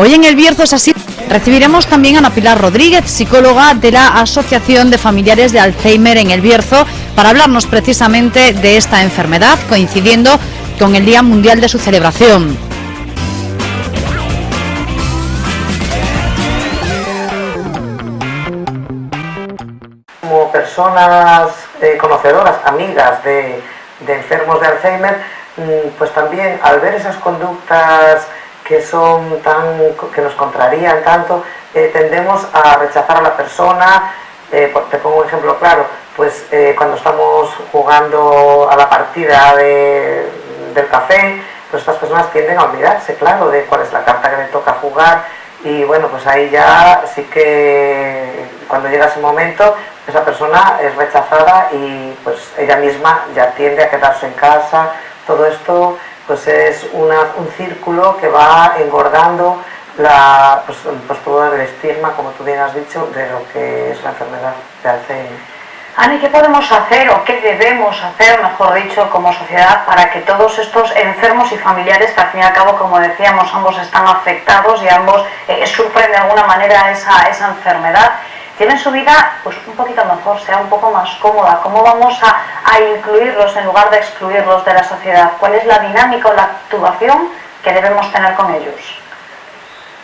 Hoy en El Bierzo es así. Recibiremos también a Ana Pilar Rodríguez, psicóloga de la Asociación de Familiares de Alzheimer en El Bierzo, para hablarnos precisamente de esta enfermedad, coincidiendo con el Día Mundial de su celebración. Como personas conocedoras, amigas de enfermos de Alzheimer, pues también al ver esas conductas que nos contrarían tanto, tendemos a rechazar a la persona. Te pongo un ejemplo claro, pues cuando estamos jugando a la partida del café, pues estas personas tienden a olvidarse, claro, de cuál es la carta que le toca jugar, y bueno, pues ahí ya sí que cuando llega ese momento, esa persona es rechazada y pues ella misma ya tiende a quedarse en casa. Todo esto pues es un círculo que va engordando pues todo el estigma, como tú bien has dicho, de lo que es la enfermedad de Alzheimer. Ani, ¿qué podemos hacer o qué debemos hacer, mejor dicho, como sociedad para que todos estos enfermos y familiares, que al fin y al cabo, como decíamos, ambos están afectados y ambos sufren de alguna manera esa enfermedad, tienen su vida pues un poquito mejor, sea un poco más cómoda? ¿Cómo vamos a incluirlos en lugar de excluirlos de la sociedad? ¿Cuál es la dinámica o la actuación que debemos tener con ellos?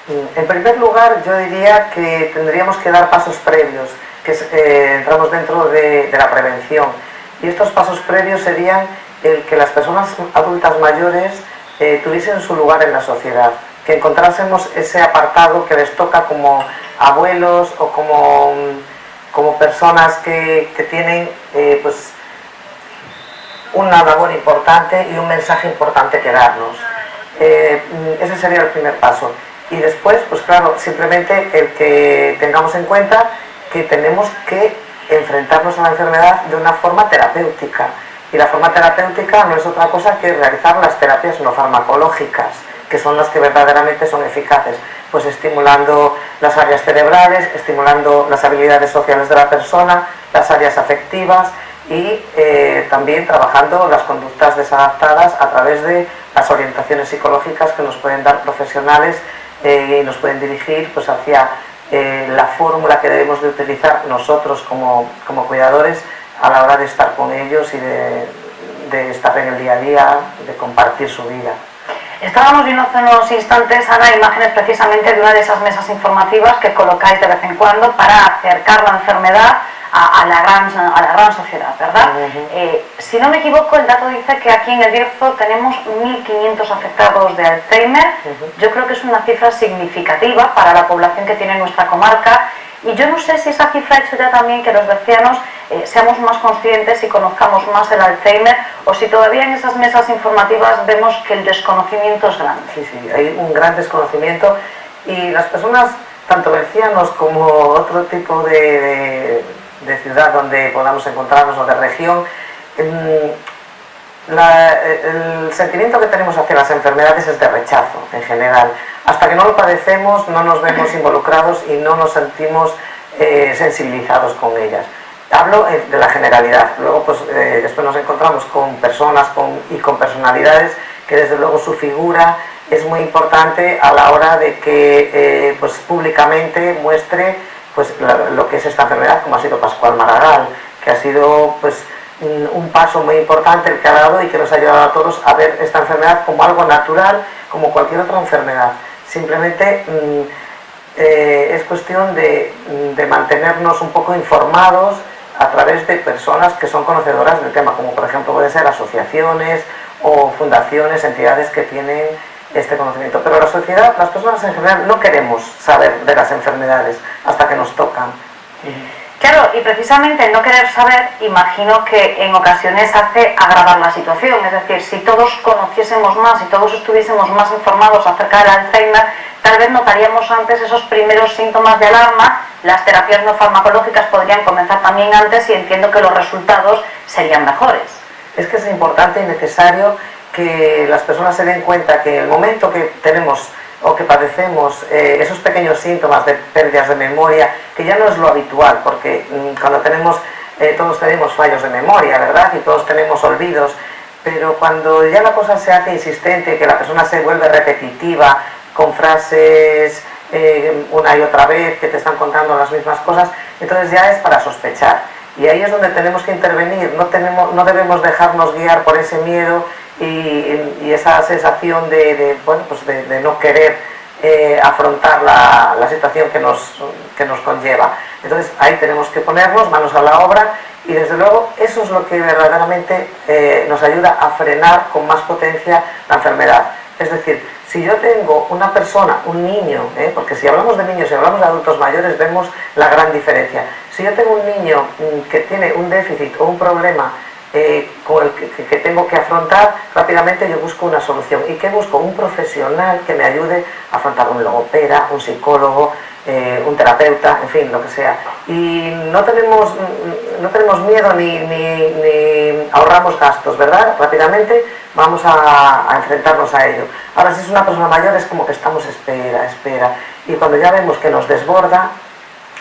En primer lugar, yo diría que tendríamos que dar pasos previos, que entramos dentro de la prevención. Y estos pasos previos serían el que las personas adultas mayores tuviesen su lugar en la sociedad, que encontrásemos ese apartado que les toca como abuelos o como personas que tienen pues una labor importante y un mensaje importante que darnos. Ese sería el primer paso. Y después, pues claro, simplemente el que tengamos en cuenta que tenemos que enfrentarnos a la enfermedad de una forma terapéutica. Y la forma terapéutica no es otra cosa que realizar las terapias no farmacológicas, que son las que verdaderamente son eficaces, pues estimulando las áreas cerebrales, estimulando las habilidades sociales de la persona, las áreas afectivas y también trabajando las conductas desadaptadas a través de las orientaciones psicológicas que nos pueden dar profesionales y nos pueden dirigir pues hacia la fórmula que debemos de utilizar nosotros como cuidadores a la hora de estar con ellos y de estar en el día a día, de compartir su vida. Estábamos viendo hace unos instantes, Ana, imágenes precisamente de una de esas mesas informativas que colocáis de vez en cuando para acercar la enfermedad a la gran sociedad, ¿verdad? Si no me equivoco, el dato dice que aquí en El Bierzo tenemos 1.500 afectados de Alzheimer. Yo creo que es una cifra significativa para la población que tiene nuestra comarca, y yo no sé si esa cifra ha hecho ya también que los bercianos seamos más conscientes y conozcamos más el Alzheimer, o si todavía en esas mesas informativas vemos que el desconocimiento es grande. Sí, hay un gran desconocimiento, y las personas, tanto bercianos como otro tipo de ciudad donde podamos encontrarnos o de región, el sentimiento que tenemos hacia las enfermedades es de rechazo en general. Hasta que no lo padecemos no nos vemos involucrados y no nos sentimos sensibilizados con ellas. Hablo de la generalidad. Luego pues después nos encontramos con personas con personalidades que desde luego su figura es muy importante a la hora de que pues públicamente muestre pues lo que es esta enfermedad, como ha sido Pascual Maragall, que ha sido pues un paso muy importante el que ha dado y que nos ha ayudado a todos a ver esta enfermedad como algo natural, como cualquier otra enfermedad. Simplemente es cuestión de mantenernos un poco informados a través de personas que son conocedoras del tema, como por ejemplo pueden ser asociaciones o fundaciones, entidades que tienen este conocimiento. Pero la sociedad, las personas en general, no queremos saber de las enfermedades hasta que nos tocan. Claro, y precisamente el no querer saber, imagino que en ocasiones hace agravar la situación. Es decir, si todos conociésemos más, si todos estuviésemos más informados acerca del Alzheimer, tal vez notaríamos antes esos primeros síntomas de alarma. Las terapias no farmacológicas podrían comenzar también antes y entiendo que los resultados serían mejores. Es que es importante y necesario que las personas se den cuenta que el momento que tenemos o que padecemos esos pequeños síntomas de pérdidas de memoria, que ya no es lo habitual, porque cuando todos tenemos fallos de memoria, ¿verdad? Y todos tenemos olvidos, pero cuando ya la cosa se hace insistente, que la persona se vuelve repetitiva, con frases una y otra vez que te están contando las mismas cosas, entonces ya es para sospechar. Y ahí es donde tenemos que intervenir, no debemos dejarnos guiar por ese miedo y esa sensación de no querer afrontar la situación que nos conlleva. Entonces ahí tenemos que ponernos manos a la obra y desde luego eso es lo que verdaderamente nos ayuda a frenar con más potencia la enfermedad. Es decir, si yo tengo una persona, un niño, porque si hablamos de niños y hablamos de adultos mayores vemos la gran diferencia. Si yo tengo un niño que tiene un déficit o un problema con el que tengo que afrontar, rápidamente yo busco una solución. ¿Y qué busco? Un profesional que me ayude a afrontar, un logopeda, un psicólogo, un terapeuta, en fin, lo que sea. Y no tenemos miedo ni ahorramos gastos, ¿verdad? Rápidamente vamos a enfrentarnos a ello. Ahora, si es una persona mayor, es como que estamos espera. Y cuando ya vemos que nos desborda,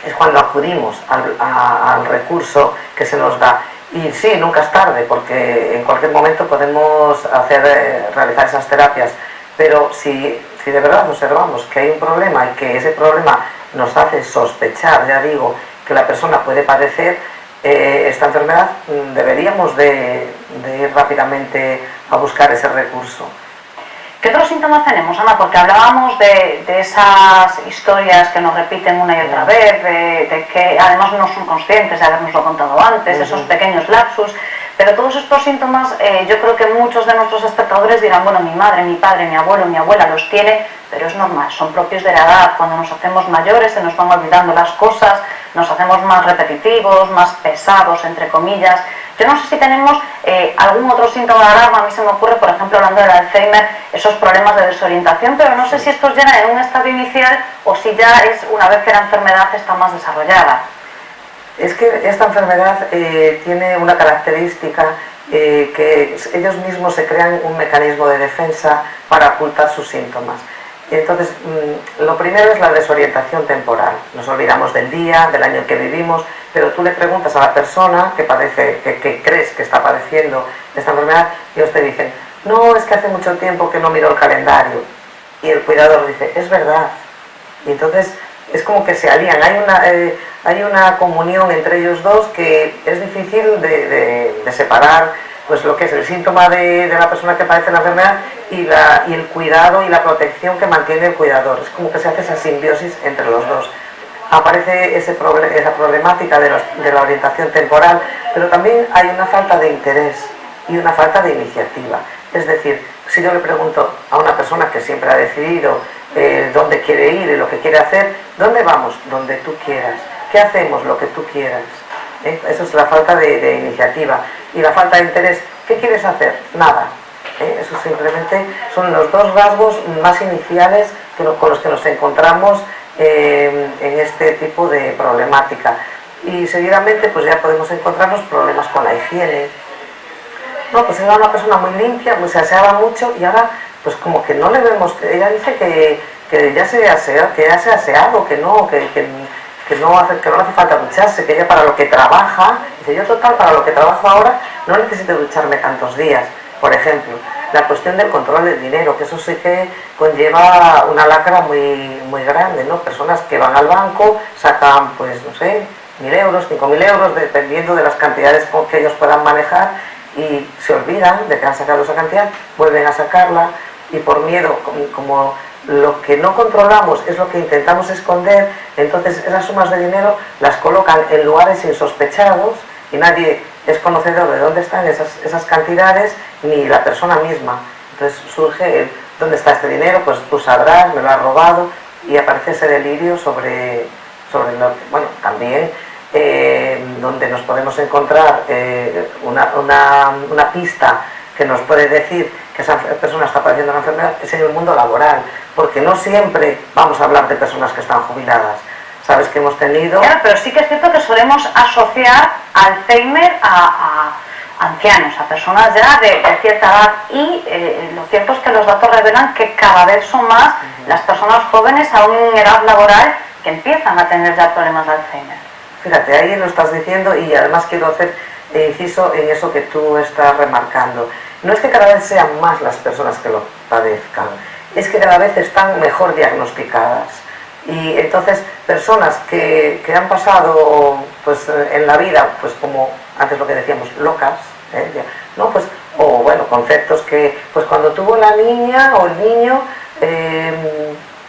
es cuando acudimos al recurso que se nos da. Y sí, nunca es tarde, porque en cualquier momento podemos realizar esas terapias, pero si de verdad observamos que hay un problema y que ese problema nos hace sospechar, ya digo, que la persona puede padecer esta enfermedad, deberíamos de ir rápidamente a buscar ese recurso. ¿Qué otros síntomas tenemos, Ana? Porque hablábamos de esas historias que nos repiten una y otra vez, de que además no son conscientes de habernoslo contado antes, esos pequeños lapsus, pero todos estos síntomas yo creo que muchos de nuestros espectadores dirán, bueno, mi madre, mi padre, mi abuelo, mi abuela los tiene, pero es normal, son propios de la edad. Cuando nos hacemos mayores se nos van olvidando las cosas, nos hacemos más repetitivos, más pesados, entre comillas. Yo no sé si tenemos algún otro síntoma de alarma. A mí se me ocurre, por ejemplo, hablando del Alzheimer, esos problemas de desorientación, pero no sé si estos llegan en un estado inicial o si ya es una vez que la enfermedad está más desarrollada. Es que esta enfermedad tiene una característica que ellos mismos se crean un mecanismo de defensa para ocultar sus síntomas. Entonces, lo primero es la desorientación temporal. Nos olvidamos del día, del año en que vivimos, pero tú le preguntas a la persona que padece, que crees que está padeciendo esta enfermedad, y ellos te dicen, no, es que hace mucho tiempo que no miro el calendario. Y el cuidador dice, es verdad. Y entonces es como que se alían, hay una comunión entre ellos dos que es difícil de separar, pues lo que es el síntoma de la persona que padece la enfermedad y el cuidado y la protección que mantiene el cuidador. Es como que se hace esa simbiosis entre los dos. Aparece esa problemática de la orientación temporal, pero también hay una falta de interés y una falta de iniciativa. Es decir, si yo le pregunto a una persona que siempre ha decidido dónde quiere ir y lo que quiere hacer, ¿dónde vamos? Donde tú quieras. ¿Qué hacemos? Lo que tú quieras. Eso es la falta de iniciativa. Y la falta de interés, ¿qué quieres hacer? Nada. Eso simplemente son los dos rasgos más iniciales con los que nos encontramos en este tipo de problemática. Y seguidamente pues ya podemos encontrarnos problemas con la higiene. No, pues era una persona muy limpia, pues se aseaba mucho y ahora pues como que no le vemos. Ella dice que ya se ha aseado, que no le hace falta ducharse, que ella para lo que trabaja, dice, yo total, para lo que trabajo ahora no necesito ducharme tantos días. Por ejemplo, la cuestión del control del dinero, que eso sí que conlleva una lacra muy grande, ¿no? Personas que van al banco, sacan, pues no sé, 1.000 euros, 5.000 euros, dependiendo de las cantidades que ellos puedan manejar, y se olvidan de que han sacado esa cantidad, vuelven a sacarla, y por miedo, como lo que no controlamos es lo que intentamos esconder, entonces esas sumas de dinero las colocan en lugares insospechados y nadie es conocedor de dónde están esas cantidades, ni la persona misma. Entonces surge ¿dónde está este dinero? Pues tú sabrás, me lo has robado, y aparece ese delirio sobre bueno, también donde nos podemos encontrar una pista que nos puede decir que esa persona está padeciendo una enfermedad, es en el mundo laboral, porque no siempre vamos a hablar de personas que están jubiladas. Sabes que hemos tenido... Claro, pero sí que es cierto que solemos asociar Alzheimer a ancianos, a personas ya de cierta edad, y lo cierto es que los datos revelan que cada vez son más las personas jóvenes aún en edad laboral que empiezan a tener ya problemas de Alzheimer. Fíjate, ahí lo estás diciendo, y además quiero hacer inciso en eso que tú estás remarcando. No es que cada vez sean más las personas que lo padezcan, es que cada vez están mejor diagnosticadas. Y entonces personas que han pasado pues en la vida, pues como antes lo que decíamos, locas, ¿no? Pues, o bueno, conceptos que pues cuando tuvo la niña o el niño,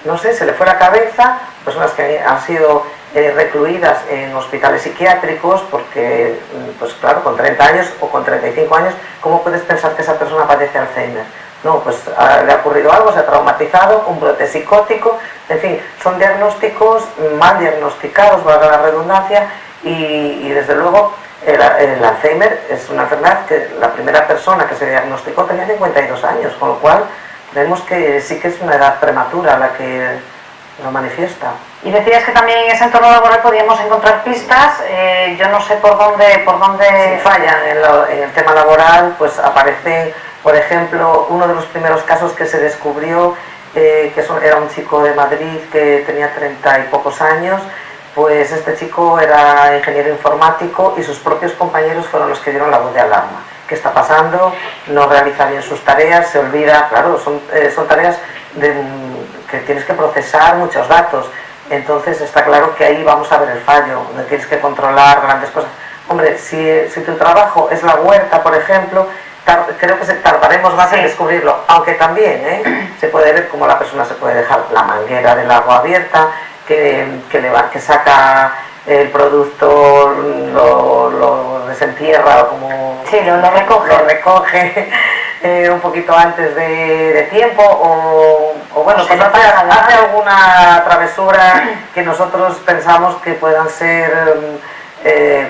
no sé, se le fue la cabeza, personas que han sido recluidas en hospitales psiquiátricos porque, pues claro, con 30 años o con 35 años, ¿cómo puedes pensar que esa persona padece Alzheimer? No, pues le ha ocurrido algo, se ha traumatizado, un brote psicótico, en fin, son diagnósticos mal diagnosticados, valga la redundancia, y desde luego el Alzheimer es una enfermedad que la primera persona que se diagnosticó tenía 52 años, con lo cual vemos que sí que es una edad prematura la que lo manifiesta. Y decías que también en ese entorno laboral podíamos encontrar pistas, yo no sé por dónde... Si fallan en el tema laboral, pues aparecen, por ejemplo, uno de los primeros casos que se descubrió, era un chico de Madrid que tenía 30 y pocos años, pues este chico era ingeniero informático y sus propios compañeros fueron los que dieron la voz de alarma. ¿Qué está pasando? No realiza bien sus tareas, se olvida, claro, son tareas que tienes que procesar muchos datos. Entonces está claro que ahí vamos a ver el fallo, donde tienes que controlar grandes cosas. Hombre, si tu trabajo es la huerta, por ejemplo, creo que tardaremos más en descubrirlo, aunque también se puede ver cómo la persona se puede dejar la manguera del agua abierta, que saca el producto, lo desentierra o como... Sí, lo recoge un poquito antes de tiempo o bueno, pues hace alguna travesura que nosotros pensamos que puedan ser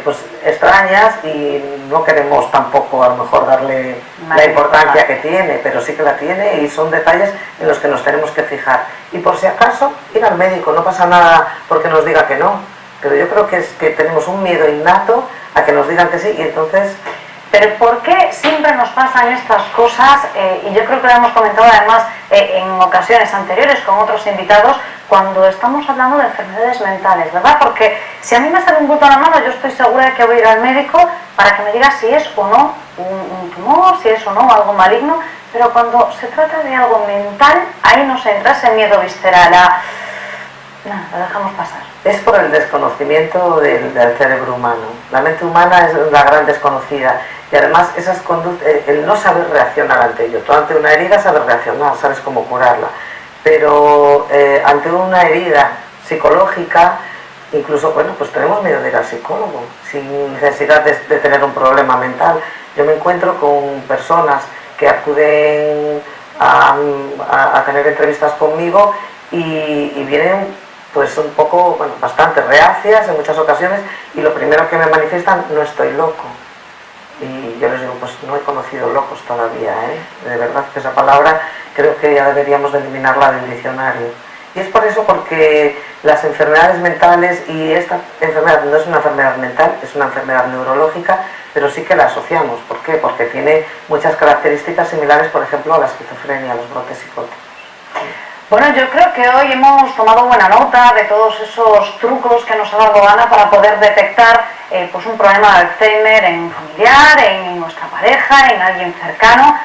pues extrañas y no queremos tampoco a lo mejor darle la importancia que tiene, pero sí que la tiene y son detalles en los que nos tenemos que fijar. Y por si acaso, ir al médico, no pasa nada porque nos diga que no, pero yo creo que es que tenemos un miedo innato a que nos digan que sí y entonces... Pero ¿por qué siempre nos pasan estas cosas? Y yo creo que lo hemos comentado además en ocasiones anteriores con otros invitados, cuando estamos hablando de enfermedades mentales, ¿verdad? Porque si a mí me sale un bulto en la mano, yo estoy segura de que voy a ir al médico para que me diga si es o no un tumor, si es o no algo maligno, pero cuando se trata de algo mental, ahí nos entra ese miedo visceral a... No, lo dejamos pasar. Es por el desconocimiento del cerebro humano. La mente humana es la gran desconocida y además el no saber reaccionar ante ello. Tú ante una herida sabes reaccionar, sabes cómo curarla, pero ante una herida psicológica, incluso, bueno, pues tenemos miedo de ir al psicólogo, sin necesidad de tener un problema mental. Yo me encuentro con personas que acuden a tener entrevistas conmigo y vienen pues un poco, bueno, bastante reacias en muchas ocasiones y lo primero que me manifiestan, no estoy loco. Y yo les digo, pues no he conocido locos todavía, de verdad que esa palabra creo que ya deberíamos de eliminarla del diccionario. Y es por eso porque las enfermedades mentales, y esta enfermedad no es una enfermedad mental, es una enfermedad neurológica, pero sí que la asociamos. ¿Por qué? Porque tiene muchas características similares, por ejemplo, a la esquizofrenia, a los brotes psicóticos. Bueno, yo creo que hoy hemos tomado buena nota de todos esos trucos que nos ha dado Ana para poder detectar pues un problema de Alzheimer en un familiar, en nuestra pareja, en alguien cercano.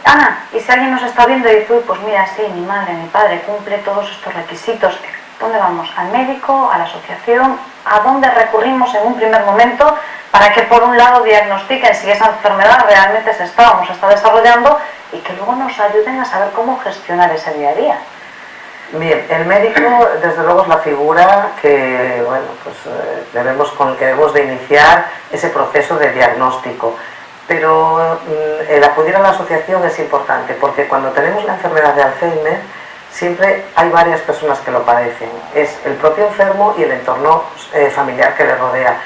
Ana, y si alguien nos está viendo y dice, pues mira, sí, mi madre, mi padre cumple todos estos requisitos, ¿dónde vamos? ¿Al médico? ¿A la asociación? ¿A dónde recurrimos en un primer momento para que por un lado diagnostiquen si esa enfermedad realmente se está o no se está desarrollando y que luego nos ayuden a saber cómo gestionar ese día a día? Bien, el médico desde luego es la figura que, bueno, pues con el que debemos de iniciar ese proceso de diagnóstico. Pero el acudir a la asociación es importante porque cuando tenemos la enfermedad de Alzheimer siempre hay varias personas que lo padecen. Es el propio enfermo y el entorno familiar que le rodea.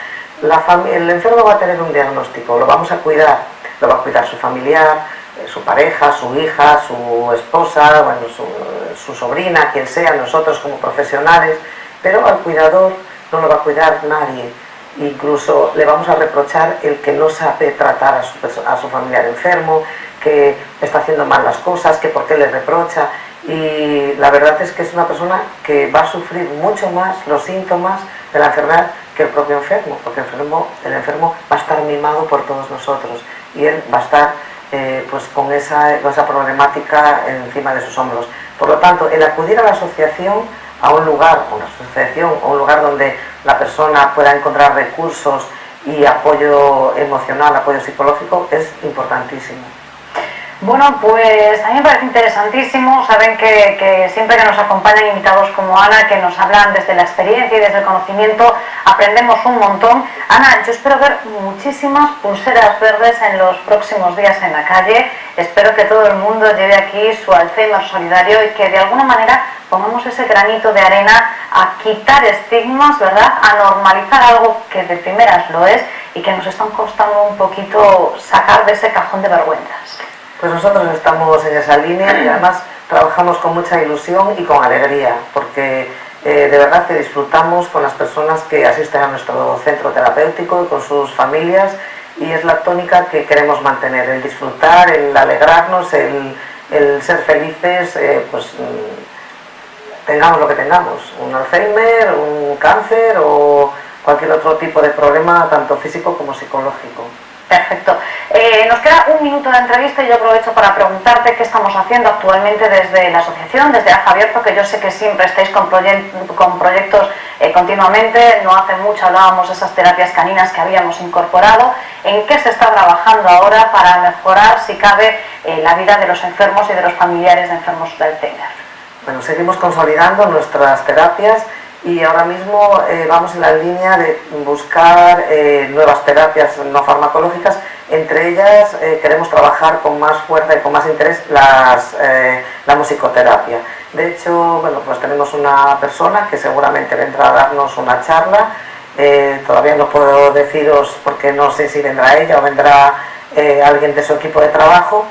El enfermo va a tener un diagnóstico, lo vamos a cuidar, lo va a cuidar su familiar, su pareja, su hija, su esposa, bueno, su sobrina, quien sea, nosotros como profesionales, pero al cuidador no lo va a cuidar nadie. Incluso le vamos a reprochar el que no sabe tratar a su familiar enfermo, que está haciendo mal las cosas, que por qué le reprocha. Y la verdad es que es una persona que va a sufrir mucho más los síntomas de la enfermedad que el propio enfermo, porque el enfermo va a estar mimado por todos nosotros y él va a estar pues con esa problemática encima de sus hombros. Por lo tanto, el acudir a la asociación, a un lugar, o un lugar donde la persona pueda encontrar recursos y apoyo emocional, apoyo psicológico, es importantísimo. Bueno, pues a mí me parece interesantísimo. Saben que siempre que nos acompañan invitados como Ana, que nos hablan desde la experiencia y desde el conocimiento, aprendemos un montón. Ana, yo espero ver muchísimas pulseras verdes en los próximos días en la calle. Espero que todo el mundo lleve aquí su Alzheimer solidario y que de alguna manera pongamos ese granito de arena a quitar estigmas, ¿verdad? A normalizar algo que de primeras lo es y que nos están costando un poquito sacar de ese cajón de vergüenzas. Pues nosotros estamos en esa línea y además trabajamos con mucha ilusión y con alegría, porque de verdad que disfrutamos con las personas que asisten a nuestro centro terapéutico y con sus familias, y es la tónica que queremos mantener, el disfrutar, el alegrarnos, el ser felices, pues tengamos lo que tengamos, un Alzheimer, un cáncer o cualquier otro tipo de problema, tanto físico como psicológico. Perfecto. Nos queda un minuto de entrevista y yo aprovecho para preguntarte qué estamos haciendo actualmente desde la asociación, desde AFA Bierzo, que yo sé que siempre estáis con proyectos continuamente. No hace mucho hablábamos de esas terapias caninas que habíamos incorporado. ¿En qué se está trabajando ahora para mejorar, si cabe, la vida de los enfermos y de los familiares de enfermos de Alzheimer? Bueno, seguimos consolidando nuestras terapias y ahora mismo vamos en la línea de buscar nuevas terapias no farmacológicas. Entre ellas queremos trabajar con más fuerza y con más interés la musicoterapia. De hecho, bueno, pues tenemos una persona que seguramente vendrá a darnos una charla. Todavía no puedo deciros porque no sé si vendrá ella o vendrá alguien de su equipo de trabajo.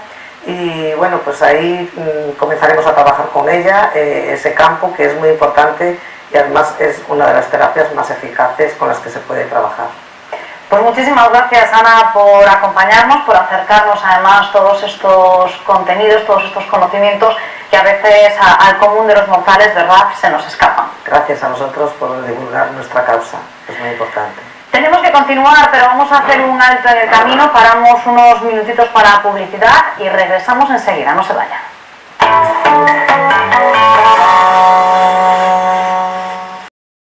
Y bueno, pues ahí comenzaremos a trabajar con ella ese campo, que es muy importante y además es una de las terapias más eficaces con las que se puede trabajar. Pues muchísimas gracias, Ana, por acompañarnos, por acercarnos además todos estos contenidos, todos estos conocimientos que a veces al común de los mortales, ¿verdad?, se nos escapan. Gracias a vosotros por divulgar nuestra causa, es muy importante. Tenemos que continuar, pero vamos a hacer un alto en el camino, paramos unos minutitos para publicidad y regresamos enseguida, no se vayan.